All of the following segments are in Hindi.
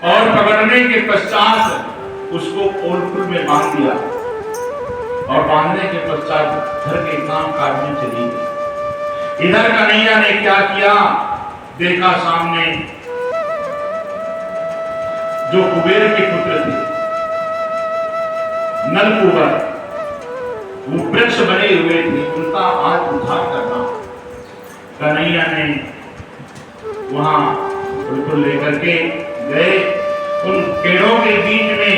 और पकड़ने के पश्चात उसको ओलपुर में बांध दिया और बांधने के पश्चात घर के काम काज में चली गई। इधर कन्हैया ने क्या किया, देखा सामने जो कुबेर के पुत्र थे नलकुबर, वो वृक्ष बने हुए थे, उनका आज उद्धार करना। कन्हैया ने वहां बिल्कुल लेकर के गए, उन पेड़ों के बीच में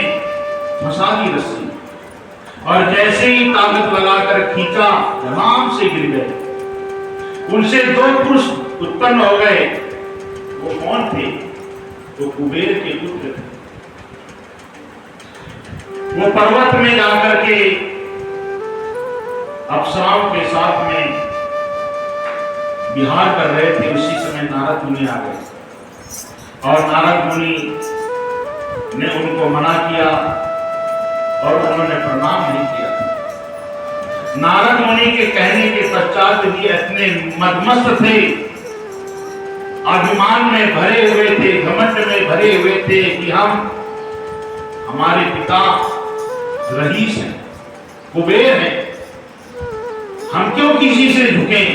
फंसा दी रस्सी और जैसे ही ताकत लगाकर खींचा धड़ाम से गिर गए। उनसे दो पुरुष उत्पन्न हो गए। वो कौन थे? वो कुबेर के पुत्र थे। वो पर्वत में जाकर के अप्सराओं के साथ में विहार कर रहे थे। उसी समय नारद मुनि आ गए और नारद मुनि ने उनको मना किया और उन्होंने प्रणाम नहीं किया। नारद मुनि के कहने के पश्चात भी इतने मदमस्त थे, अभिमान में भरे हुए थे, घमंड में भरे हुए थे कि हमारे पिता रईस हैं, कुबेर हैं, हम क्यों किसी से झुकें।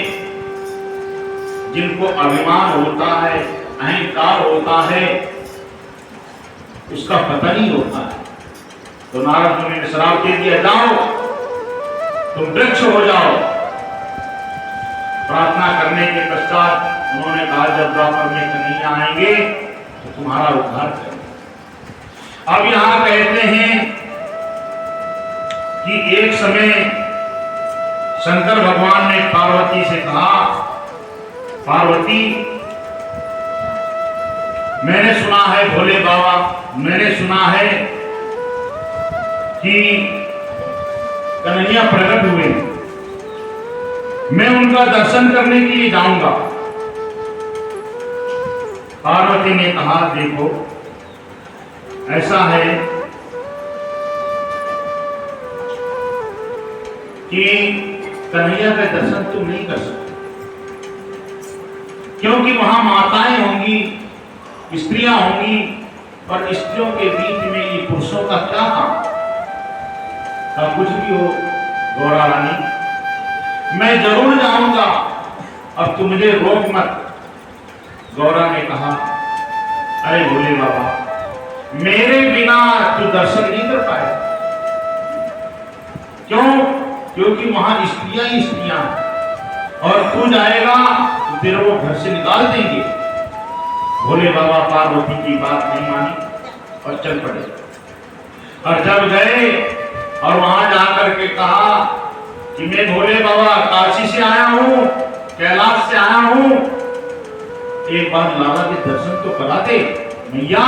जिनको अभिमान होता है, अहंकार होता है, उसका पता नहीं होता है। तो नारद मुनि ने श्राप दे दिया, जाओ तुम वृक्ष हो जाओ। प्रार्थना करने के पश्चात उन्होंने कहा, जब द्वापर में कन्हैया आएंगे तो तुम्हारा उद्धार करेंगे। अब यहां कहते हैं कि एक समय शंकर भगवान ने पार्वती से कहा, पार्वती मैंने सुना है, भोले बाबा मैंने सुना है कि कन्हैया प्रकट हुए, मैं उनका दर्शन करने के लिए जाऊंगा। पार्वती ने कहा, देखो ऐसा है कि कन्हैया का दर्शन तुम नहीं कर सकते, क्योंकि वहां माताएं होंगी, स्त्रियां होंगी, और स्त्रियों के बीच में ये पुरुषों का क्या काम। कुछ भी हो गौरा रानी, मैं जरूर जाऊंगा, अब तुम मुझे रोक मत। गौरा ने कहा, अरे भोले बाबा मेरे बिना तू दर्शन नहीं कर पाए। क्यों? क्योंकि वहां स्त्रियां ही स्त्रियां हैं और तू जाएगा तो तेरे वो घर से निकाल देंगे। भोले बाबा पार्वती की बात नहीं मानी और चल पड़े। और जब गए और वहां जाकर के कहा कि मैं भोले बाबा काशी से आया हूं, कैलाश से आया हूं, एक बार लाला के दर्शन तो करा दे मैया।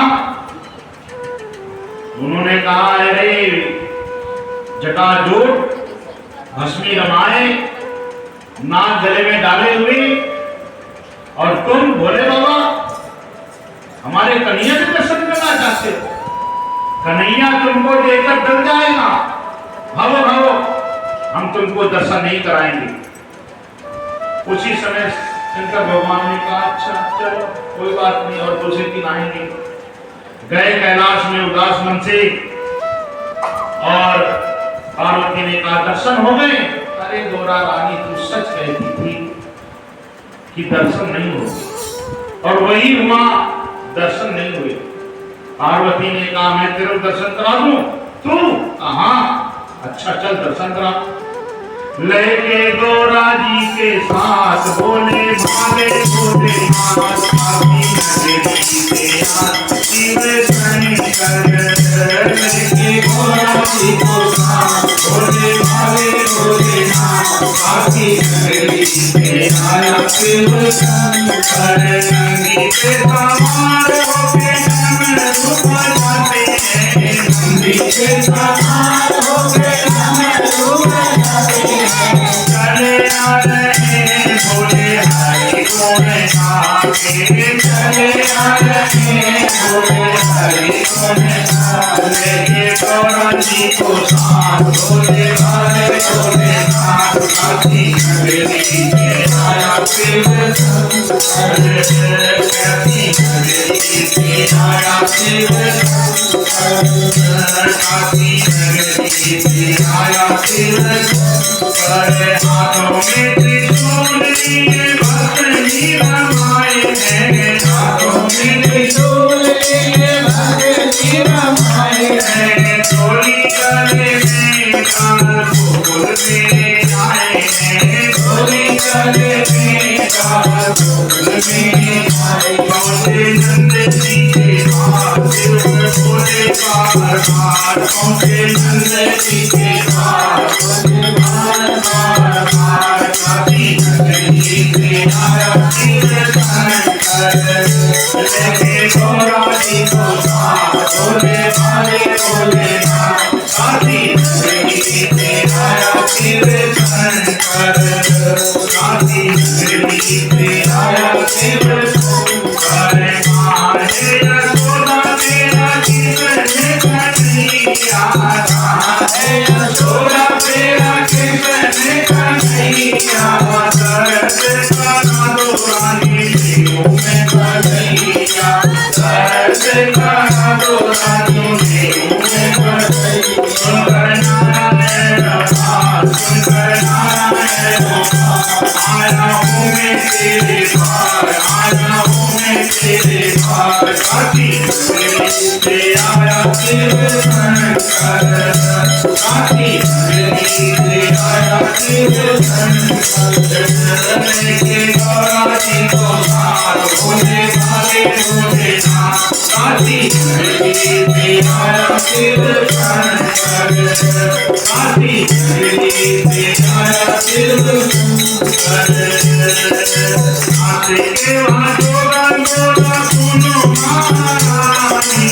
उन्होंने कहा, अरे जटाजूट भस्मी रमाए, नाक गले में डाले हुए, और तुम भोले बाबा हमारे कन्हैया के दर्शन करना चाहते हो? कन्हैया तुमको देखकर डर जाएगा, भागो भागो, हम तुमको दर्शन नहीं कराएंगे। उसी समय शंकर भगवान ने कहा, अच्छा चलो कोई बात नहीं, और दूसरे दिन आएंगे। गए कैलाश में उदास मन से, और पार्वती ने कहा, दर्शन हो गए? अरे गौरा रानी तू सच कहती थी कि दर्शन नहीं हो, और वही हुआ, दर्शन नहीं हुए। पार्वती ने कहा, मैं तेरे दर्शन करा दूं? तू कहा, अच्छा चल दर्शन करा। लेके गौरा जी के साथ बोले भागे बोले लेके गौरा जी को साथ बोले भागे बोले आया शिव शंकर नंदी के सवार होके नमन रूप जाते हैं, नंदी के सवार होके नमन रूप जाते हैं। चले आ रहे भोले हरि को नहाके, चले आ रहे बोले हरि बोले लेके गौरा जी को साथ बोले भाले बोले नाथ काशी नगरी में आया शिव काशी नगरी में आया शिव काशी नगरी में आया शिव करे हाथों में त्रिशूल लिए भक्त जी रमाए हैं हाथों में त्रिशूल लिए भक्त जी रमाए हैं चोरी गले में काल फूल में आए हैं चोरी गले में काल फूल में आए पहुंचे नंद जी के पास शिव बोले बार बार पहुंचे नंद जी के पास बार बार बार काशी नगरी में आया शिव शंकर लेके गौरा जी को साथ बोले भाले बोले नाथ काशी नगरी में आया शिव शंकर काशी नगरी में आया शिव शंकर माहे यशोदा तेरा किसने कन्हैया है यशोदा तेरा किसने कन्हैया दर्द करा दो रानी जीवों में कन्हैया दर्द करा दो रानी जीवों में कन्हैया सुनकर नारायण अवतार सुनकर नारायण अवतार आया हूँ मैं तेरे पार आया हूँ मैं तेरे पार काशी नगरी में आया शिव शंकर काशी नगरी में आया शिव शंकर लेके गौरा जी को साथ बोले भाले बोले नाथ काशी नगरी में आया शिव शंकर काशी नगरी में आया शिव शंकर आते के वहाँ जोड़ा जोड़ा सुनो महारानी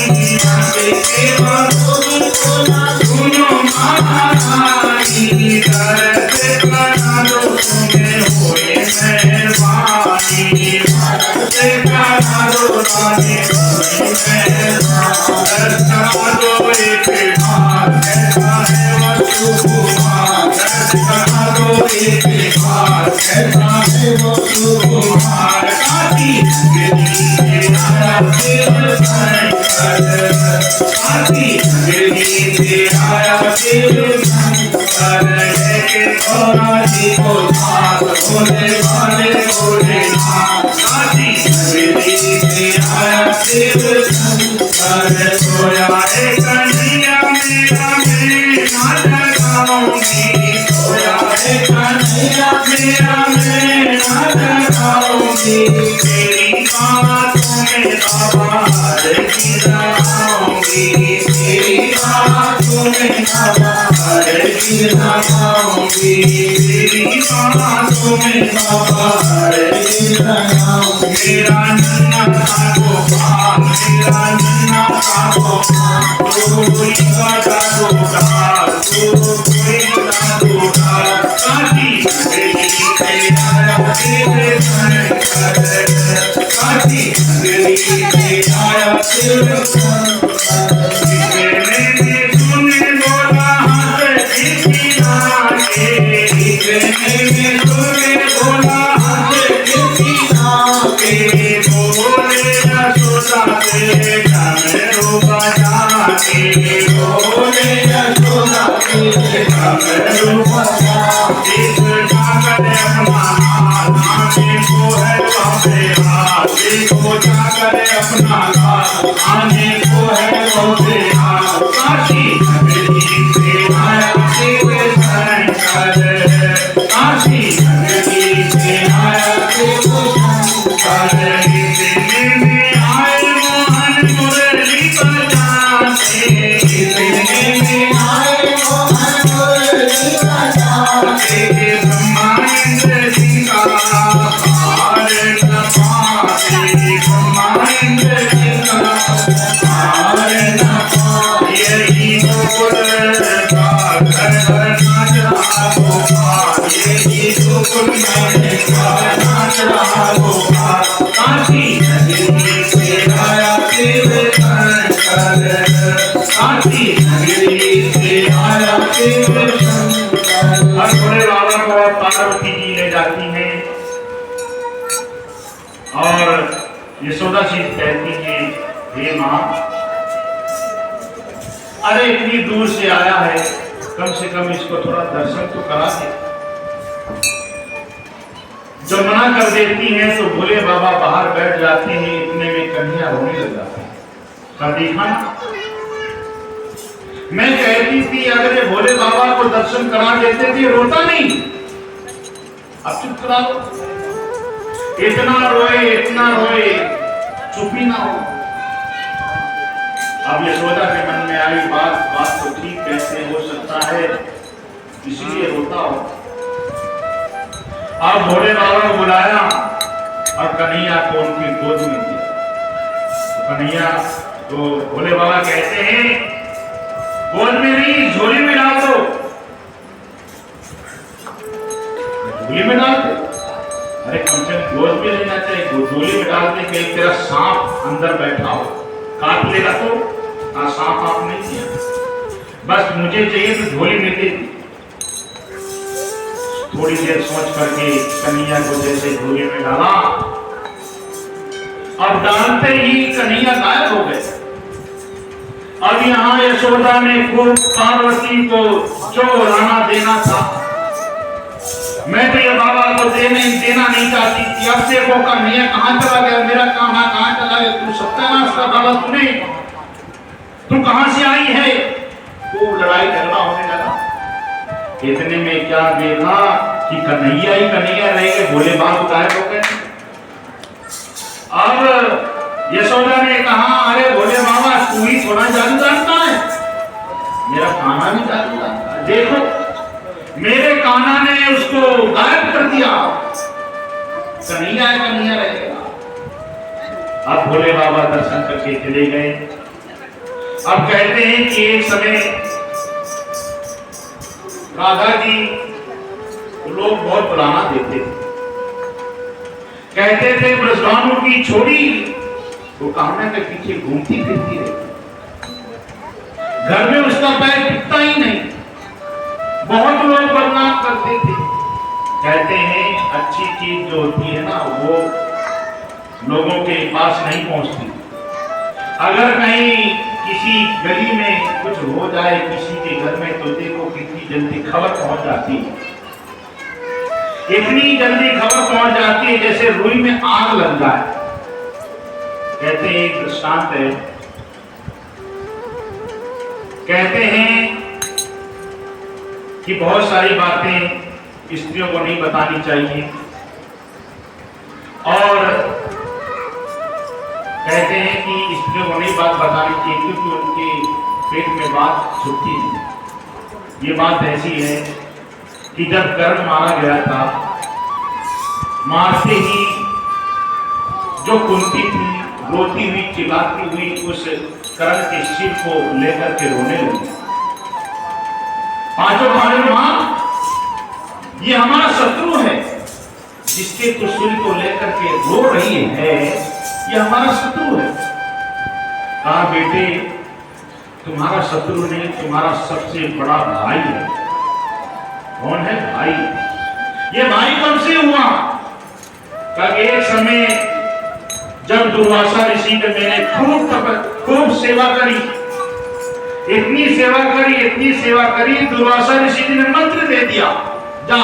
आते के वहाँ जोड़ा सुनो महारानी दर्द करा दो तुम्हें होए मेहरबानी दर्द करा दो रानी होए मेहरबानी दर्द करा दो एक बार कैसा है वस्तु कुमार दर्द करा दो एक बार कैसा है वस्तु कुमार काशी नगरी में आया शिव शंकर काशी नगरी में आया शिव शंकर लेके गौरा जी को साथ बोले भाले बोले नाथ काशी नगरी में आया शिव शंकर सोया रे कन्हैया मेरा मैं नाच गाऊंगी सोया रे कन्हैया मेरा मैं नाच गाऊंगी तेरी बातों में बाहर गिराऊंगी तेरी बातों में बाहर गिराऊंगी तेरी बातों में बाहर गिराऊंगी मेरा नन्हा सा गोपाल मेरा नन्हा सा गोपाल कोई बड़ा गोपाल कोई बड़ा गोपाल काशी नगरी में आया शिव शंकर काशी नगरी में आया शिव शंकर मैंने सुने बोला हाथ खिसिया के मैंने सुने बोला हाथ खिसिया के बोले यशोदा तेरे घरो बजा के बोले यशोदा तेरे घरो बजा जाकर अपना हाथ आने को है बाबे हाथ देखो जाकर अपना हाथ आने को है बाबे हाथ काशी नगरी में आया शिव शंकर काशी नगरी में आया शिव शंकर इतने में आए मोहन मुरली बजाते इतने में आए मोहन मुरली बजाते ब्रह्मा इंद्र जी का हार न पाते ब्रह्मा इंद्र जी का काशी नगरी से आया शिव शंकर। और भोले बाबा को पार्वती जी ले जाती हैं और यशोदा जी कहती है, हे मां, अरे इतनी दूर से आया है, कम से कम इसको थोड़ा दर्शन तो करा दे। जब मना कर देती हैं तो भोले बाबा बाहर बैठ जाते हैं। इतने में कन्हैया रोने लग जाती है। कब देखा ना, मैं कहती थी अगर ये भोले बाबा को दर्शन करा देते थे, रोता नहीं, अब चुप करा दो। इतना रोए, चुप ही ना हो। अब यशोदा के मन में आई बात तो ठीक कैसे हो सकता है, इसलिए रोता हो। अब भोले बाबा को बुलाया और कन्हैया को उनकी गोद में दिया। तो कन्हैया तो भोले बाबा कहते हैं, गोद में नहीं, झोली में डाल दो। झोली में डाल दो, अरे कम से कम गोद में लेना चाहिए, झोली में डाल दे कि तेरा सांप अंदर बैठा हो, काट लेगा तो सांप आप नहीं किया, बस मुझे चाहिए तो झोली में दे दी। थोड़ी देर सोच करके कन्हैया को जैसे झोली में डाला, अब डालते ही कन्हैया गायब हो गए। अब यहाँ यशोदा ने खूब पार्वती को जो राना देना था, मैं तो ये बाबा को देना नहीं चाहती थी। अब से वो कन्हैया कहाँ चला गया, मेरा कान्हा कहाँ चला गया, तू सत्यानाश का डाला तूने, तू कहां से आई है। वो लड़ाई झगड़ा होने लगा। इतने में क्या देखा कि कन्हैया ही कन्हैया रह गए, भोले बाबा गायब हो गए। अब यशोदा ने कहा, अरे भोले बाबा तू ही थोड़ा जादू जानता है, मेरा कान्हा भी जादू जानता है, देखो मेरे कान्हा ने उसको गायब कर दिया, कन्हैया रहेगा। अब भोले बाबा दर्शन करके चले गए। अब कहते हैं कि एक समय राधा जी लोग बहुत बुलाना देते थे, कहते थे ब्रजभानु की छोड़ी वो कान्हा के पीछे घूमती फिरती रहती, घर में उसका पैर टिकता ही नहीं। बहुत लोग बदनाम करते थे। कहते हैं अच्छी चीज जो होती है ना वो लोगों के पास नहीं पहुंचती। अगर कहीं किसी गली में कुछ हो जाए किसी के घर में, तो देखो कितनी जल्दी खबर पहुंच जाती है, इतनी जल्दी खबर पहुंच जाती है जैसे रुई में आग लग जाए। कहते हैं एक दृष्टांत है, कहते हैं कि बहुत सारी बातें स्त्रियों को नहीं बतानी चाहिए, और कहते हैं कि स्त्रियों को नहीं बात बतानी चाहिए क्योंकि उनके पेट में बात छुपती है। ये बात ऐसी है कि जब कर्ण मारा गया था, मारते ही जो कुंती थी रोती हुई चिल्लाती हुई उस कर्ण के सिर को लेकर के रोने लगी। पांचों भाइयों, मां ये हमारा शत्रु है, जिसके त्रिशूल को लेकर के रो रही है, ये हमारा शत्रु है। कहा बेटे तुम्हारा शत्रु नहीं, तुम्हारा सबसे बड़ा भाई है। कौन है भाई? ये भाई कब से हुआ? कहा एक समय जब दुर्वासा ऋषि ने मैंने खूब सेवा करी, इतनी सेवा करी, दुर्वासा ऋषि ने मंत्र दे दिया, जा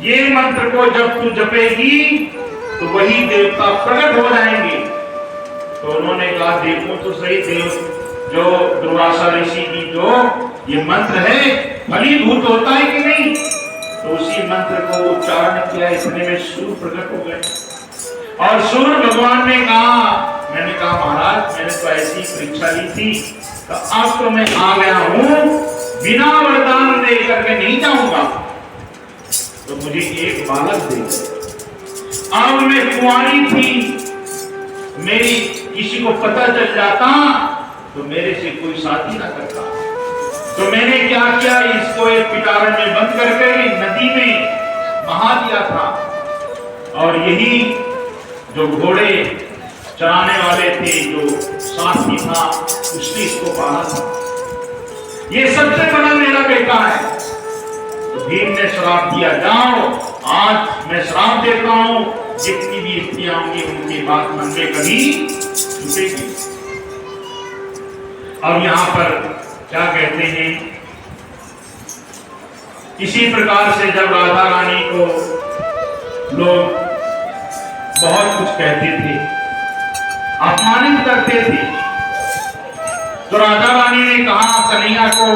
ये मंत्र को जब तू जपेगी तो वही देवता प्रकट हो जाएंगे। तो उन्होंने कहा देखो तो सही देव, जो दुर्वासा ऋषि की जो ये मंत्र है फलीभूत होता है कि नहीं। तो उसी मंत्र को उच्चारण किया, इतने में सूर्य प्रकट हो गए। और सूर्य भगवान ने कहा, मैंने कहा महाराज मैंने तो ऐसी परीक्षा ली थी, तो अब तो मैं आ गया हूं, बिना वरदान दे करके नहीं जाऊंगा, तो मुझे एक बालक दे। अब मैं कुंवारी थी, मेरी किसी को पता चल जाता तो मेरे से कोई साथी ना करता। तो मैंने क्या किया, इसको एक पिटारे में बंद करके नदी में बहा दिया था। और यही जो घोड़े चराने वाले थे, जो साथी था, उसने इसको पाला था। ये सबसे बड़ा मेरा बेटा है। तो भीम ने श्राप दिया, जाओ आज मैं श्राप देता हूं, जितनी भी स्त्रियां होंगी उनकी बात मन में कभी छुपेगी। अब यहां पर क्या कहते हैं, इसी प्रकार से जब राधा रानी को लोग बहुत कुछ कहते थे, अपमानित करते थे, तो राधा रानी ने कहा कन्हैया को,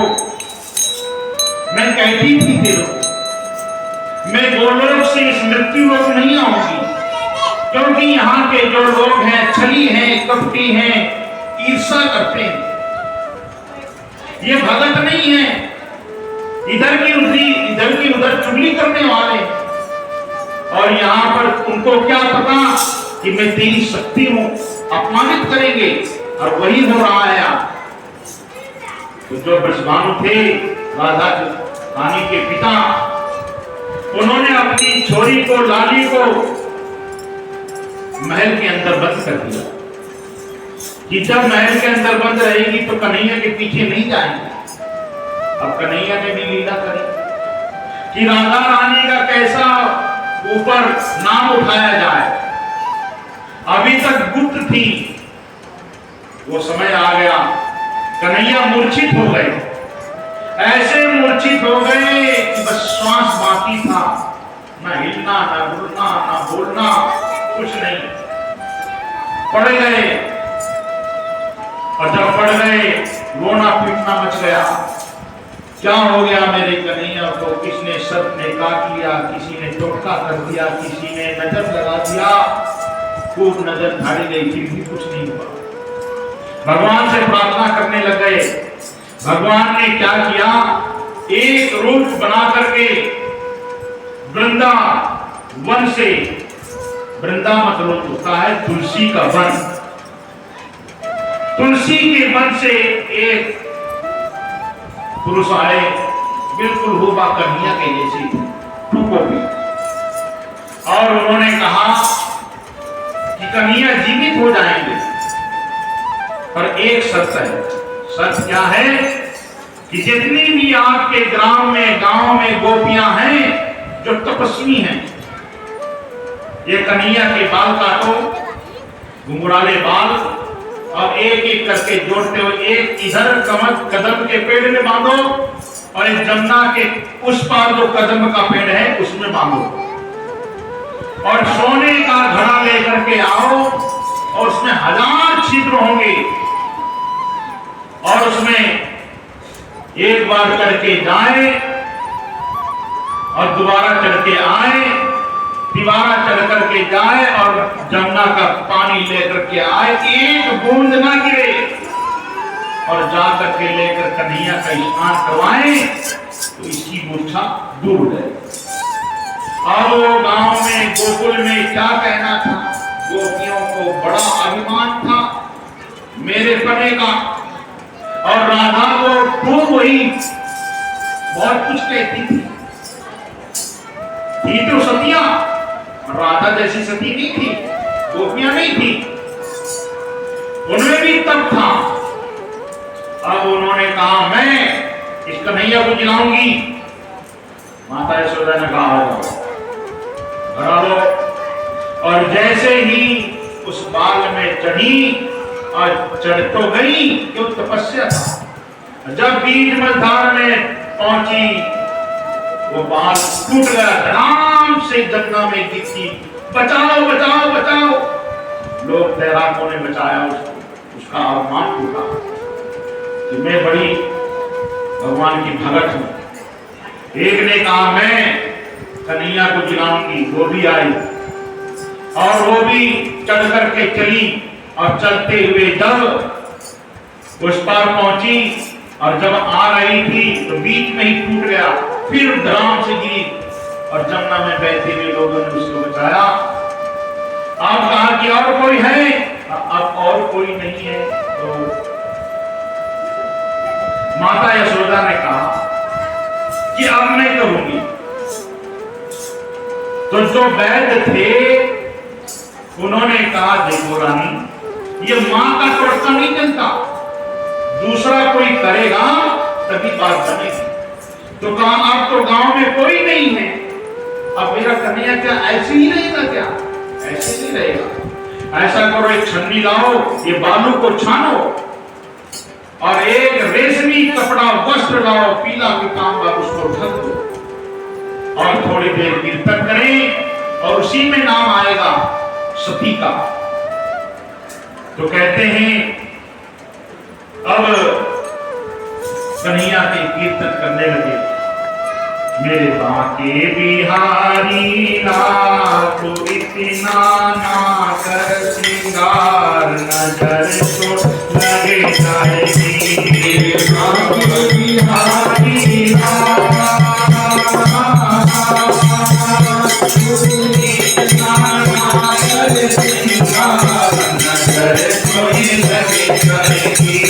मैं कहती थी तेरे को, मैं गोलोक से इस मृत्यु लोक नहीं आऊंगी, क्योंकि यहाँ के जो लोग हैं छली हैं, कपटी हैं, ईर्ष्या करते हैं, ये भगत नहीं है, इधर की उधर चुगली करने वाले। और यहाँ पर उनको क्या पता कि मैं तेरी शक्ति हूं, अपमानित करेंगे, और वही हो रहा है। तो जो ब्रजभानु थे, राधा रानी के पिता, उन्होंने अपनी छोरी को, लाली को महल के अंदर बंद कर दिया कि जब महल के अंदर बंद रहेगी तो कन्हैया के पीछे नहीं जाएंगे। अब कन्हैया ने भी लीला करी कि राधा रानी का कैसा ऊपर नाम उठाया जाए। अभी तक गुप्त थी, वो समय आ गया, कन्हैया मूर्छित हो गए, ऐसे मूर्छित हो गए कि बस श्वास बाकी था, ना हिलना, ना डुलना, ना बोलना, कुछ नहीं, पड़ गए। और जब पड़ गए, रोना पीटना मच गया, क्या हो गया मेरे कन्हैया को, किसने सर्प ने काट लिया, किसी ने टोटका कर दिया, किसी ने नजर लगा दिया, खूब नजर झाड़ी गई, फिर भी कुछ नहीं हुआ। भगवान से प्रार्थना करने लग गए। भगवान ने क्या किया, एक रूप बना करके वृंदावन से, वृंदा मतलब होता है तुलसी का वन, तुलसी के वन से एक पुरुष आए, बिल्कुल हुबा कन्हैया के जैसी टूकोपी, और उन्होंने कहा कि कन्हैया जीवित हो जाएंगे, पर एक शर्त है। शर्त क्या है कि जितनी भी आपके गांव में गोपियां हैं जो तपस्वी हैं, ये कन्हैया के बाल काटो, घुंघराले बाल, और एक एक करके जोड़ते हुए, एक इधर कदम के पेड़ में बांधो, और एक जमुना के उस पार जो कदम का पेड़ है उसमें बांधो, और सोने का घड़ा लेकर के आओ, और उसमें 1000 छिद्र होंगे, और उसमें एक बार करके जाए और दोबारा चढ़ के आए, दीवारा चढ़ करके जाए और जमुना का पानी लेकर के आए, एक बूंद ना गिरे, और जाकर के लेकर कन्हैया का स्नान करवाएं तो इसकी मूर्छा दूर हो जाए। और वो गांव में, गोकुल में क्या कहना था, गोपियों को बड़ा अभिमान था मेरे पने का, और राधा को खूब वही बहुत कुछ कहती थी तो सतिया, राधा जैसी सती नहीं थी, गोपियां नहीं थी, उनमें भी तब था। अब उन्होंने कहा मैं इस कन्हैया को जिलाऊंगी। माता यशोदा ने कहा भरा लो, और जैसे ही उस बाल में चढ़ी, और चढ़ तो गई, क्यों तपस्या था। जब बीज मझधार में पहुंची, वो बाल टूट गया, धड़ाम से जमुना में गिरती, बचाओ बचाओ बचाओ। लोग तैराकों ने बचाया उसको, उसका अभिमान टूटा कि मैं बड़ी भगवान की भगत हूं। एक ने कहा मैं कन्हैया को जिलाऊंगी, वो भी आई, और वो भी चढ़ करके चली, और चलते हुए जब उस पार पहुंची, और जब आ रही थी तो बीच में ही टूट गया, फिर धड़ाम से गिरी, और जमुना में बहते हुए लोगों ने उसको बचाया। अब कहा कि और कोई है, अब और कोई नहीं है। तो माता यशोदा ने कहा कि अब मैं करूंगी। तो जो वैद्य थे उन्होंने कहा देखो रानी, ये मां का टोटका नहीं चलता, दूसरा कोई करेगा तभी बात बनेगी। तो कहा अब तो गांव में कोई नहीं है, अब मेरा कन्हैया क्या ऐसे ही रहेगा? क्या ऐसे नहीं रहेगा? ऐसा करो, एक छन्नी लाओ, ये बालू को छानो और एक रेशमी कपड़ा वस्त्र लाओ, पीला पीतांबर, उसको ढक दो और थोड़ी देर कीर्तन करें और उसी में नाम आएगा सती का। तो कहते हैं अब कन्हैया के कीर्तन करने लगे। मेरे बाके बिहारी लाल को इतना ना कर श्रृंगार, नजर तो लगे जाएगी। मेरे बाके बिहारी लाल इतना ना कर श्रृंगार, नजर तो लगे जाएगी।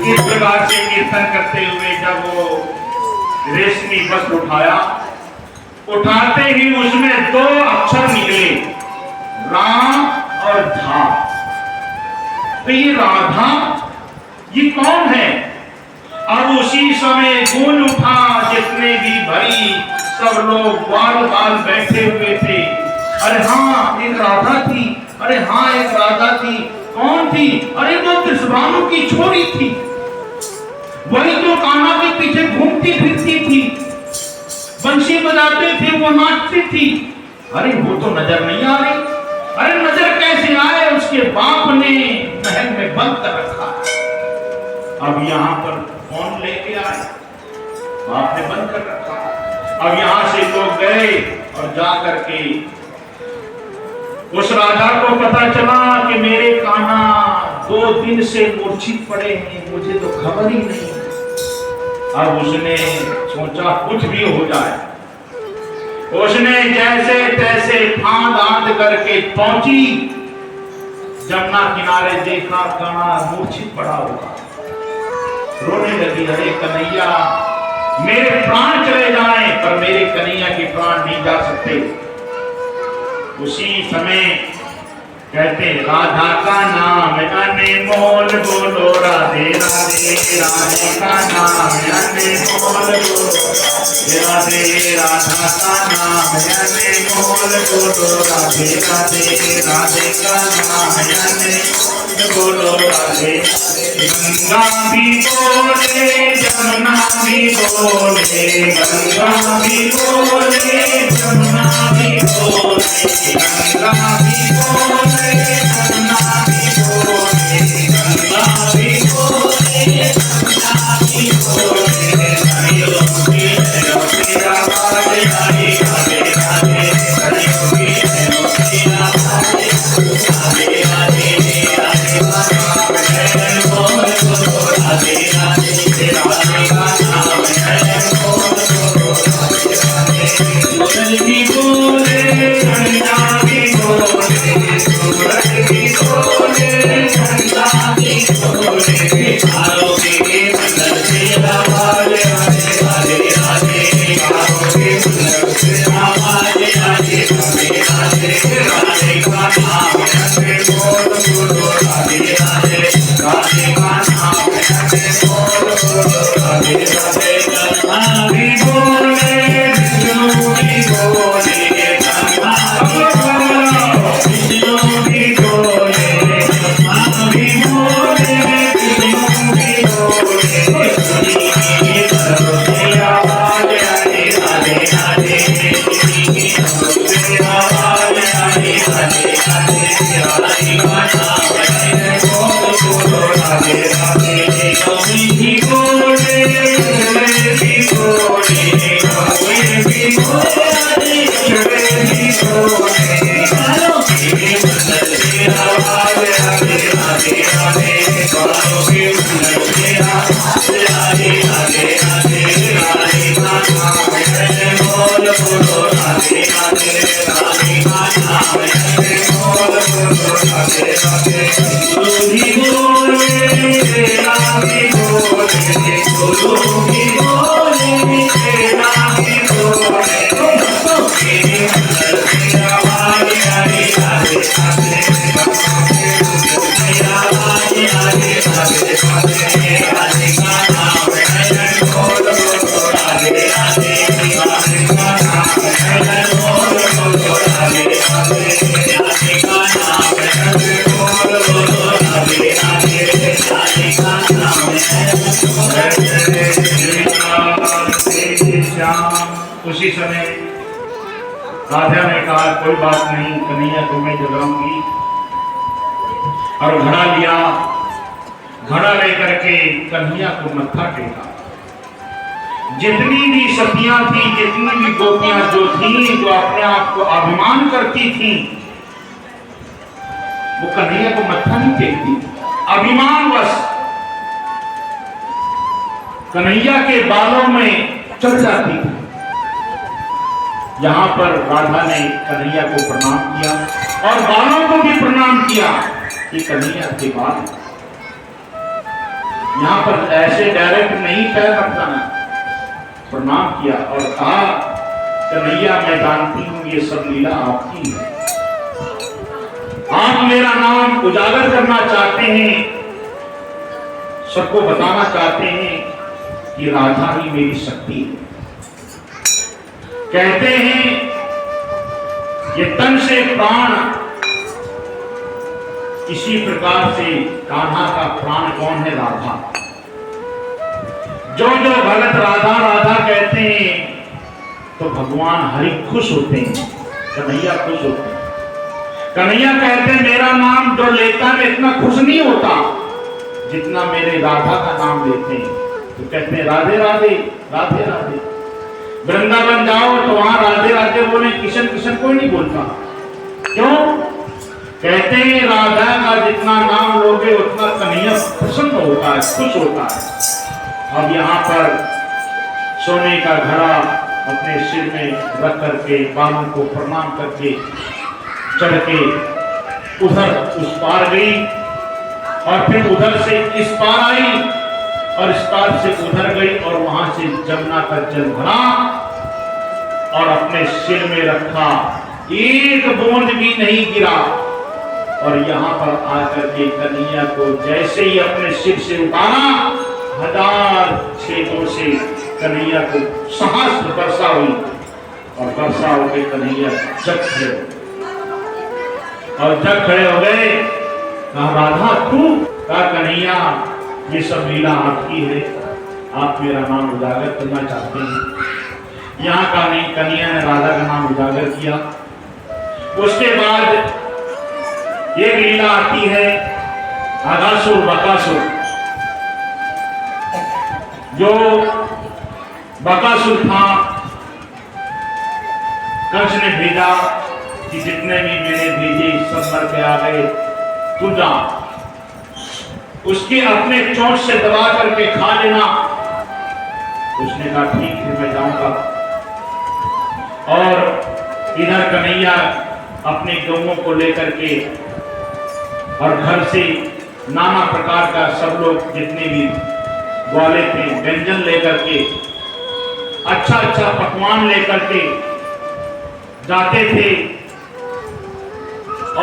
इस प्रकार से कीर्तन करते हुए जब वो रेशमी वस्त्र उठाया, उठाते ही उसमें दो अक्षर निकले, राम और धा। तो ये राधा ये कौन है? अब उसी समय गूंज उठा, जितने भी भरी सब लोग बाल बाल बैठे हुए थे। अरे हाँ एक राधा थी, अरे हाँ एक राधा थी। कौन थी? अरे वो त्रिशुराम की छोरी थी, वही जो कान्हा के पीछे घूमती फिरती थी, बंसी बजाते थे, वो नाचती थी। अरे वो तो नजर नहीं आ रही। अरे नजर कैसे आए? उसके बाप ने महल में बंद कर रखा। अब यहाँ पर कौन लेके आए? बाप ने बंद कर रखा। अब यहाँ से लोग गए और जा करके उस राजा को पता चला कि मेरे कान्हा 2 दिन से मूर्छित पड़े हैं, मुझे तो खबर ही नहीं। अब उसने सोचा कुछ भी हो जाए। उसने जैसे तैसे फांद करके पहुंची, जमुना किनारे देखा कणा मूर्छित पड़ा हुआ, रोने लगी, अरे कन्हैया मेरे प्राण चले जाएं पर मेरे कन्हैया के प्राण नहीं जा सकते। उसी समय कहते राधा का नाम अनमोल बोलो राधे राधे, राधे का नाम अनमोल बोलो राधे, राधा का नाम अनमोल बोलो राधे राधे, राधे का नाम अनमोल बोलो राधे। गंगा भी बोले जमुना भी बोले, गंगा भी बोले जमुना भी बोले, गंगा भी बोले जमुना भी बोले, गंगा भी बोले जमुना भी बोले। हरिओ की तेरा आवाज आई, राधे राधे, हरिओ की तेरा आवाज आई, राधे राधे, राधे राधे बोल बोलो राधे राधे, राधे का नाम है बोल बोलो राधे राधे। सूरज भी बोले गंगा भी बोले, सूरज भी बोले गंगा भी बोले, तारों के मंडल से आवाज आए राधे राधे, तारों के मंडल से आवाज आए राधे राधे, राधे का नाम है बोल बोलो राधे राधे, राधे का नाम है बोल बोलो राधे राधे। गंगा भी बोले विष्णु भी बोले, गंगा भी बोलो विष्णु भी बोले, गंगा भी बोले विष्णु भी बोले। सुनिए करो से आवाज आए राधे राधे, सुनिए करो से आवाज आए राधे राधे, राधे का नाम है बोल बोलो राधे राधे। कभी भी बोले भी बोले, कभी भी बोले भी बोले, तारों के मंडल से आवाज आए राधे राधे, तारों के मंडल से आवाज आए राधे राधे, राधे का नाम है बोल बोलो राधे राधे, राधे का नाम है बोल बोलो राधे राधे। गुरु भी बोले तेरा भी बोले, गुरु भी बोले तेरा भी बोले, भक्तों के मंडल से आवाज आई राधे राधे, भक्तों के मंडल से आवाज आई राधे राधे, राधे का नाम है बोल बोलो राधे राधे, राधे का नाम है बोल बोलो राधे राधे, राधे का नाम है बोल बोलो राधे राधे, राधे का नाम है। उसी समय राधा ने कहा कोई बात नहीं कन्हैया तुम्हें जगाऊंगी, और घड़ा लिया, घड़ा लेकर के कन्हैया को मत्था टेका। जितनी भी सतियां थी, जितनी भी गोपियां जो थी, जो अपने आप को अभिमान करती थी, वो कन्हैया को मत्था नहीं टेकती, अभिमानवश कन्हैया के बालों में चढ़ जाती थी। यहाँ पर राधा ने कन्हैया को प्रणाम किया और बालों को भी प्रणाम किया कि कन्हैया के बाल। यहाँ पर ऐसे डायरेक्ट नहीं पैर रखना, प्रणाम किया और कहा कन्हैया मैं जानती हूं ये सब लीला आपकी है, आप मेरा नाम उजागर करना चाहते हैं, सबको बताना चाहते हैं कि राधा ही मेरी शक्ति है। कहते हैं ये तन से प्राण, इसी प्रकार से कान्हा का प्राण कौन है? राधा। जो जो भगत राधा राधा कहते हैं तो भगवान हरि खुश होते हैं, कन्हैया खुश होते हैं। कन्हैया कहते हैं मेरा नाम जो लेता है इतना खुश नहीं होता जितना मेरे राधा का नाम लेते हैं। तो कहते हैं राधे राधे राधे राधे। वृंदावन जाओ तो वहां राधे राधे बोले, किशन किशन कोई नहीं बोलता। क्यों? कहते हैं राधा का जितना नाम लोगे उतना कन्हैया प्रसन्न होता है, खुश होता है। अब यहाँ पर सोने का घड़ा अपने सिर में रख करके बालों को प्रणाम करके चढ़ के उधर उस पार गई और फिर उधर से इस पार आई और इस पार से उधर गई और वहां से जमुना का जल भरा और अपने सिर में रखा, एक बूंद भी नहीं गिरा। और यहाँ पर आकर के कन्हैया को जैसे ही अपने सिर से उतारा, 1000 छेदों से कन्हैया को सहस्त्र वर्षा हुई और वर्षा हो गई। कन्हैया जग खड़े और जग खड़े हो गए। कहा राधा तू? कहा कन्हैया ये सब लीला आपकी है, आप मेरा नाम उजागर करना चाहते हैं। यहाँ का नहीं, कन्हैया ने राधा का नाम उजागर किया। उसके बाद एक लीला आती है आगासुर बकासुर। जो बकासुर था, कंस ने भेजा कि जितने भी मैंने भेजे सब मर के आ गए, तू जा उसके अपने चोट से दबा करके खा लेना। उसने कहा ठीक है मैं जाऊंगा। और इधर कन्हैया अपने गौओं को लेकर के और घर से नाना प्रकार का सब लोग जितने भी ग्वाले थे व्यंजन लेकर के, अच्छा अच्छा पकवान लेकर के जाते थे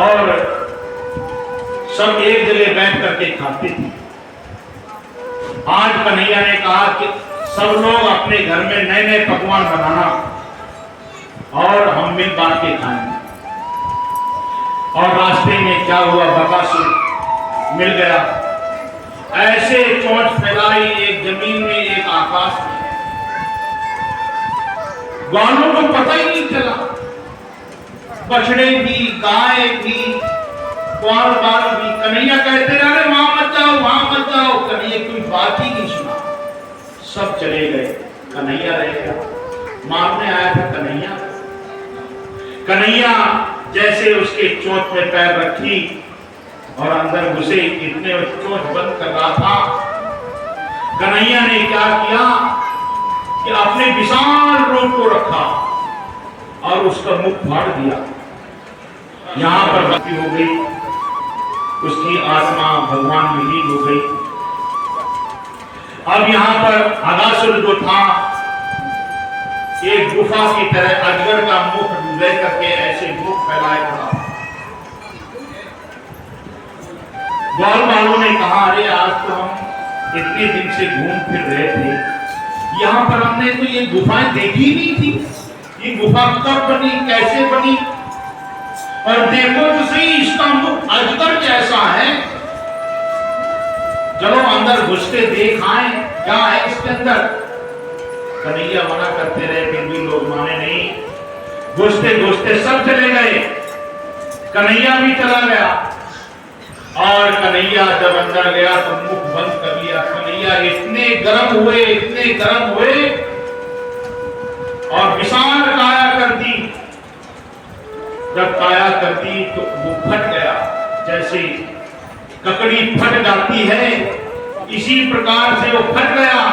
और सब एक जगह बैठ करके खाते थे। आज कन्हैया ने कहा कि सब लोग अपने घर में नए नए पकवान बनाना और हम मिल बांट के खाएंगे। और रास्ते में क्या हुआ, बकासुर मिल गया। ऐसे चोंच फैलाई, एक जमीन में एक आकाश में, ग्वालों को पता ही नहीं चला। बछड़े भी, गाय भी, ग्वाल बाल भी। कन्हैया कहते रहे वहां मत जाओ, वहां मत जाओ। कन्हैया कोई बात ही नहीं सुना, सब चले गए। कन्हैया रह गया। मारने आया था कन्हैया। कन्हैया जैसे उसके चोट में पैर रखी और अंदर घुसे, इतने चोट बंद कर रहा था। कन्हैया ने क्या किया कि अपने विशाल रूप को रखा और उसका मुख फाड़ दिया। यहां पर भक्ति हो गई, उसकी आत्मा भगवान में लीन हो गई। अब यहां पर आगासुर जो था, एक गुफा की तरह अजगर का मुख ले करके ऐसे मुख फैलाए खड़ा। ग्वाल वालों ने कहा अरे आज तो हम इतने दिन से घूम फिर रहे थे, यहाँ पर हमने तो ये गुफाएं देखी नहीं थी। ये गुफा कब बनी, कैसे बनी? और देखो तो सही, इसका मुख अजगर जैसा है। चलो अंदर घुस के देख आए क्या है इसके अंदर। कन्हैया मना करते रहे, फिर भी लोग माने नहीं। घुसते घुसते सब चले गए, कन्हैया भी चला गया। और कन्हैया जब अंदर गया तो मुख बंद कर लिया। कन्हैया इतने गर्म हुए, इतने गर्म हुए और विशाल काया कर दी। जब काया कर दी तो वो फट गया, जैसे ककड़ी फट जाती है इसी प्रकार से वो फट गया।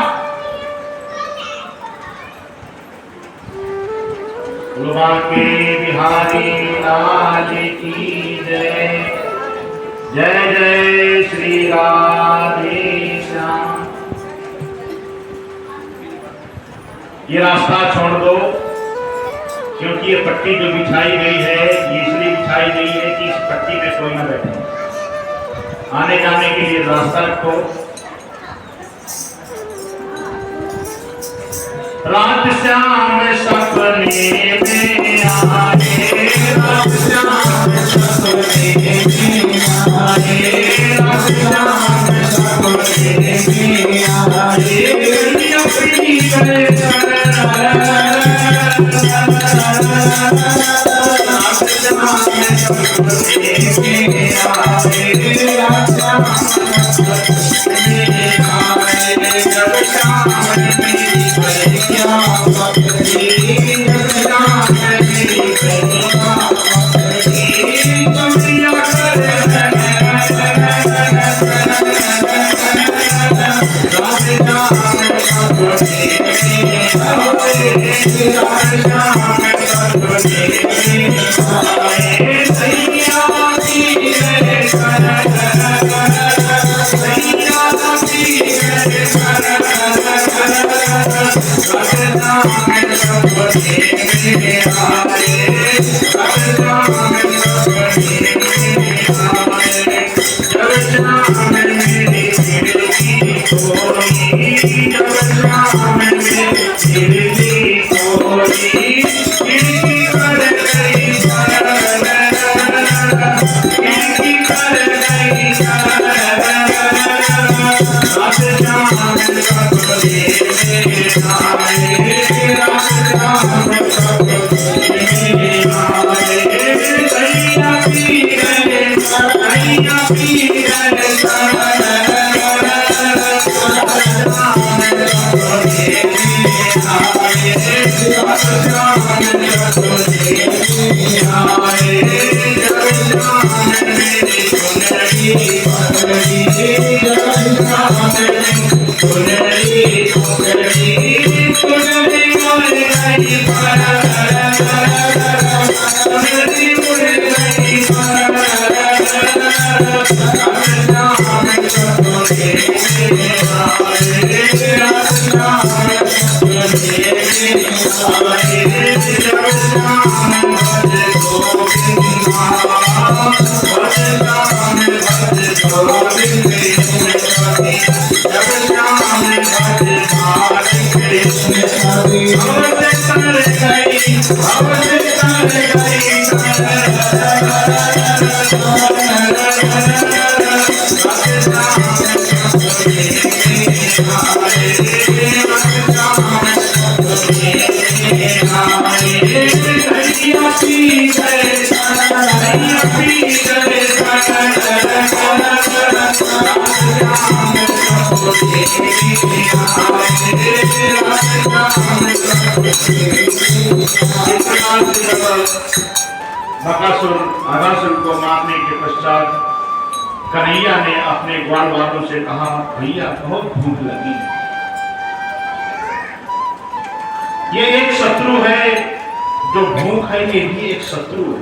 के बिहारी लाल की जय, जय जय श्री राधे श्याम। ये रास्ता छोड़ दो, क्योंकि ये पट्टी जो बिछाई गई है ये इसलिए बिछाई गई है कि इस पट्टी पे कोई ना बैठे। आने जाने के लिए रास्ता रखो। रात श्याम सपने में आए, रात श्याम सपने में आए, रात श्याम सपने में आए। अपनी करे रात श्याम सपने में आए, रात श्याम सपने में आए। जब शाम मेरी कन्हैया पकड़ी, जब शाम मेरी कन्हैया पकड़ी, कन्हैया बकासुर अगासुर को मारने के पश्चात कन्हैया ने अपने ग्वाल वालों से कहा, भैया बहुत भूख लगी, ये एक शत्रु है, जो भूख है ये भी एक शत्रु है।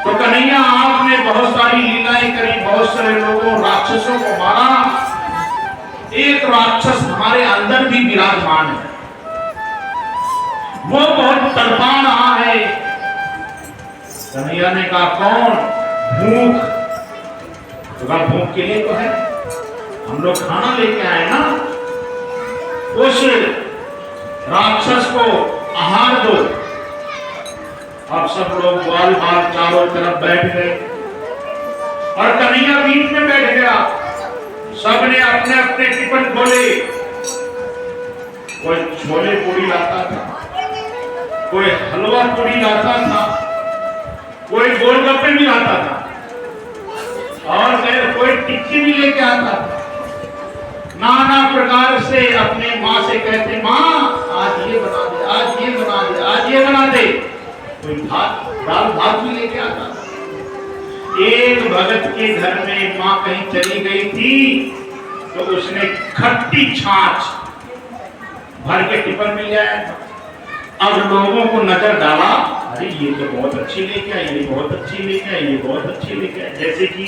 तो कन्हैया आपने बहुत सारी लीलाएं करी, बहुत सारे लोगों राक्षसों को मारा, एक राक्षस हमारे अंदर भी विराजमान है, वो बहुत तड़पा रहा है। कन्हैया ने कहा, कौन? भूख। तो कहा, भूख के लिए तो है, हम लोग खाना लेके आए ना, उस राक्षस को आहार दो। अब सब लोग ग्वाल बाल चारों तरफ बैठ गए और कन्हैया बीच में बैठ गया। सबने अपने अपने टिफिन खोले, कोई छोले पूरी लाता था, कोई हलवा पूरी लाता था, कोई गोलगप्पे भी लाता था और कोई टिक्की भी लेके आता था। नाना प्रकार से अपने माँ से कहते, माँ आज ये बना दे, आज ये बना दे, आज ये बना दे। कोई भात, दाल भात भी लेके आता था। एक भगत के घर में माँ कहीं चली गई थी तो उसने खट्टी छाछ भर के टिफिन में ले आया था। अब लोगों को नजर डाला, अरे ये तो बहुत अच्छी लेके आई, ये बहुत अच्छी लेके आई, ये बहुत अच्छी लेके आई। जैसे कि